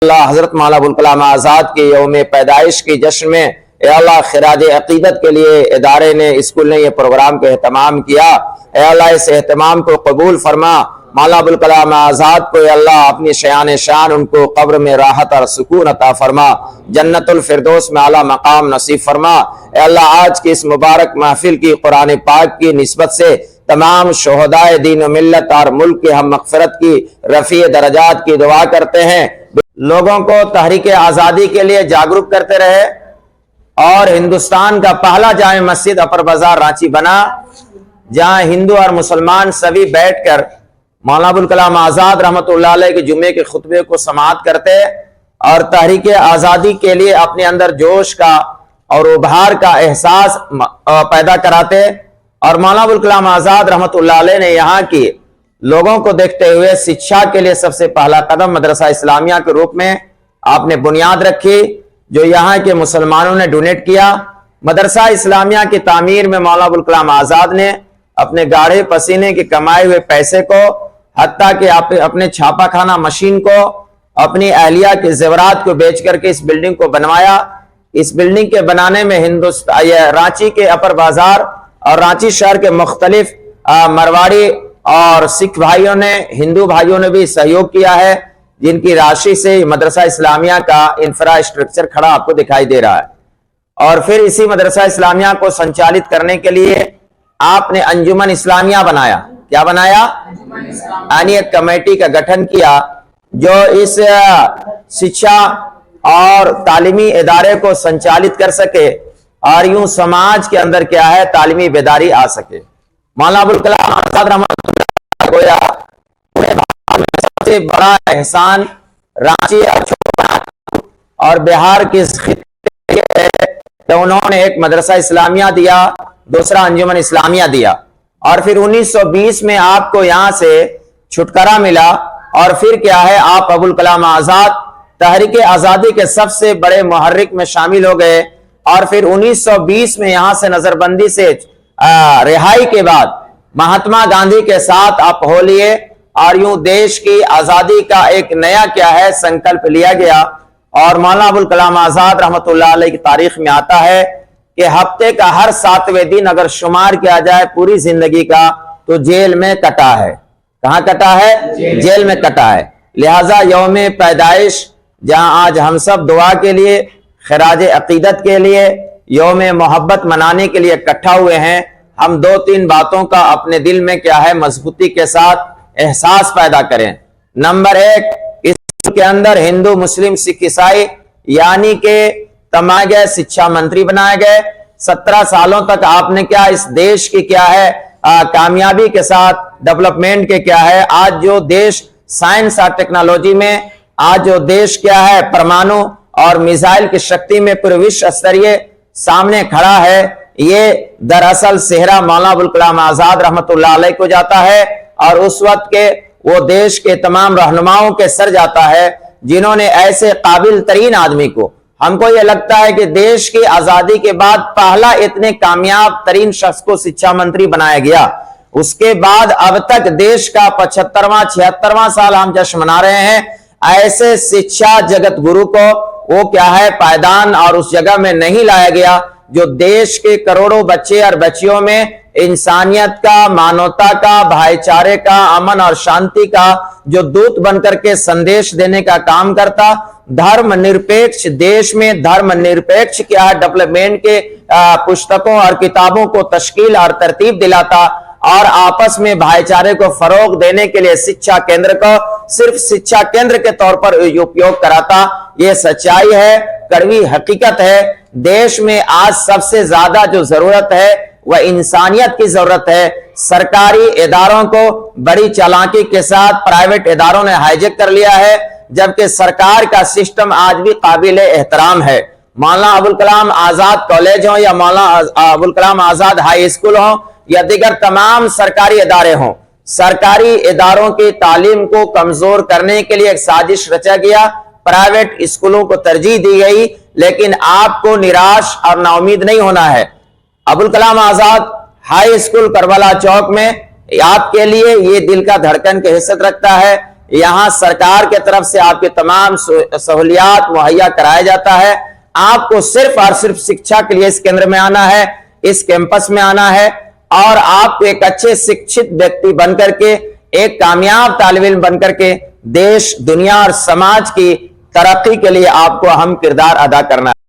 اللہ حضرت مولانا ابوالکلام آزاد کی یوم پیدائش کی جشن میں اے اللہ خراج عقیدت کے لیے ادارے نے اسکول نے یہ پروگرام کا اہتمام کیا۔ اے اللہ اس اہتمام کو قبول فرما۔ مولانا ابوالکلام آزاد کو اے اللہ اپنی شان ان کو قبر میں راحت اور سکون عطا فرما، جنت الفردوس میں اعلیٰ مقام نصیب فرما۔ اے اللہ آج کی اس مبارک محفل کی قرآن پاک کی نسبت سے تمام شہدائے دین و ملت اور ملک کی ہم مغفرت کی رفیع درجات کی دعا کرتے ہیں۔ لوگوں کو تحریک آزادی کے لیے جاگرک کرتے رہے اور ہندوستان کا پہلا جامع مسجد اپر بازار رانچی بنا، جہاں ہندو اور مسلمان سبھی بیٹھ کر مولانا ابوالکلام آزاد رحمۃ اللہ علیہ کے جمعے کے خطبے کو سماعت کرتے اور تحریک آزادی کے لیے اپنے اندر جوش کا اور ابھار کا احساس پیدا کراتے۔ اور مولانا ابوالکلام آزاد رحمۃ اللہ علیہ نے یہاں کی لوگوں کو دیکھتے ہوئے شکشا کے لیے سب سے پہلا قدم مدرسہ اسلامیہ کے روپ میں آپ نے بنیاد رکھی، جو یہاں کے مسلمانوں نے ڈونیٹ کیا۔ مدرسہ اسلامیہ کی تعمیر میں مولانا ابوالکلام آزاد نے اپنے گاڑے پسینے کے کمائے ہوئے پیسے کو، حتیٰ کہ اپنے چھاپا خانہ مشین کو، اپنی اہلیہ کے زیورات کو بیچ کر کے اس بلڈنگ کو بنوایا۔ اس بلڈنگ کے بنانے میں رانچی کے اپر بازار اور رانچی شہر کے مختلف مرواڑی اور سکھ بھائیوں نے، ہندو بھائیوں نے بھی سہیوگ کیا ہے، جن کی راشی سے مدرسہ اسلامیہ کا انفراسٹرکچر کھڑا آپ کو دکھائی دے رہا ہے۔ اور پھر اسی مدرسہ اسلامیہ کو سنچالت کرنے کے لیے آپ نے انجمن اسلامیہ بنایا۔ کیا بنایا؟ یعنی ایک کمیٹی کا گٹھن کیا جو اس شکشا اور تعلیمی ادارے کو سنچالت کر سکے اور یوں سماج کے اندر کیا ہے تعلیمی بیداری آ سکے۔ مولانا ابوالکلام آزاد رحمۃ اللہ گویا سب سے بڑا احسان رانچی اور بہار کے خطے ہے، انہوں نے ایک مدرسہ اسلامیہ دیا، دوسرا انجمن اسلامیہ دیا، اور پھر 1920 میں آپ کو یہاں سے چھٹکارا ملا، اور پھر کیا ہے آپ ابوالکلام آزاد تحریک آزادی کے سب سے بڑے محرک میں شامل ہو گئے، اور پھر 1920 میں یہاں سے نظر بندی سے رہائی کے بعد مہاتما گاندھی کے ساتھ آپ ہو لیے، اور یوں دیش کی آزادی کا ایک نیا کیا ہے سنکلپ لیا گیا۔ اور مولانا ابوالکلام آزاد رحمۃ اللہ علیہ کی تاریخ میں آتا ہے کہ ہفتے کا ہر 7ویں دن اگر شمار کیا جائے پوری زندگی کا تو جیل میں کٹا ہے۔ کہاں کٹا ہے؟ جیل میں کٹا ہے۔ لہٰذا یوم پیدائش جہاں آج ہم سب دعا کے لیے، خراج عقیدت کے لیے، یوم محبت منانے کے لیے اکٹھا ہوئے ہیں، ہم 2-3 باتوں کا اپنے دل میں کیا ہے مضبوطی کے ساتھ احساس پیدا کریں۔ نمبر 1، اس کے اندر ہندو، مسلم، سکھ، عیسائی یعنی کہ تمام گئے شکشا منتری بنائے گئے۔ 17 سالوں تک آپ نے کیا اس دیش کی کیا ہے کامیابی کے ساتھ ڈیولپمنٹ کے کیا ہے، آج جو دیش سائنس اور ٹیکنالوجی میں، آج جو دیش کیا ہے پرمانو اور میزائل کی شکتی میں پورے وشو استریہ سامنے کھڑا ہے، یہ دراصل صحرا مولانا ابوالکلام آزاد رحمۃ اللہ علیہ کو جاتا ہے، اور اس وقت کے وہ دیش کے تمام رہنماؤں کے سر جاتا ہے جنہوں نے ایسے قابل ترین آدمی کو، ہم کو یہ لگتا ہے کہ دیش کی آزادی کے بعد پہلا اتنے کامیاب ترین شخص کو شکشا منتری بنایا گیا۔ اس کے بعد اب تک دیش کا 75واں 76واں سال ہم جشن منا رہے ہیں، ایسے شکشا جگت گرو کو وہ کیا ہے پائیدان اور اس جگہ میں نہیں لایا گیا جو دیش کے کروڑوں بچے اور بچیوں میں انسانیت کا، مانوتا کا، بھائی چارے کا، امن اور شانتی کا جو دوت بن کر کے سندیش دینے کا کام کرتا، دھرم نرپیکش دیش میں دھرم نرپیکش کیا ہے ڈیولپمنٹ کے پستکوں اور کتابوں کو تشکیل اور ترتیب دلاتا، اور آپس میں بھائی چارے کو فروغ دینے کے لیے شکشا کیندر کو صرف شکشا کیندر کے طور پر اپیوگ کراتا۔ یہ سچائی ہے، کڑوی حقیقت ہے۔ دیش میں آج سب سے زیادہ جو ضرورت ہے وہ انسانیت کی ضرورت ہے۔ سرکاری اداروں کو بڑی چالاکی کے ساتھ پرائیویٹ اداروں نے ہائیجیک کر لیا ہے، جبکہ سرکار کا سسٹم آج بھی قابل احترام ہے۔ مولانا ابوالکلام آزاد کالج ہوں یا مولانا ابوالکلام آزاد ہائی اسکول ہوں یا دیگر تمام سرکاری ادارے ہوں، سرکاری اداروں کی تعلیم کو کمزور کرنے کے لیے ایک سازش رچا گیا، پرائیویٹ اسکولوں کو ترجیح دی گئی، لیکن آپ کو نراش اور نا امید نہیں ہونا ہے۔ ابوالکلام آزاد ہائی اسکول کربلا چوک میں آپ کے لیے یہ دل کا دھڑکن کی حیثیت رکھتا ہے۔ یہاں سرکار کے طرف سے آپ کے تمام سہولیات مہیا کرایا جاتا ہے. آپ کو صرف اور صرف شکشا کے لیے اس کیندر میں آنا ہے, اس کیمپس میں آنا ہے, اور آپ کو ایک اچھے شکشت ویکتی بن کر کے, ایک کامیاب طالب علم بن کر کے دیش, دنیا اور سماج کی ترقی کے لیے آپ کو اہم کردار ادا کرنا ہے.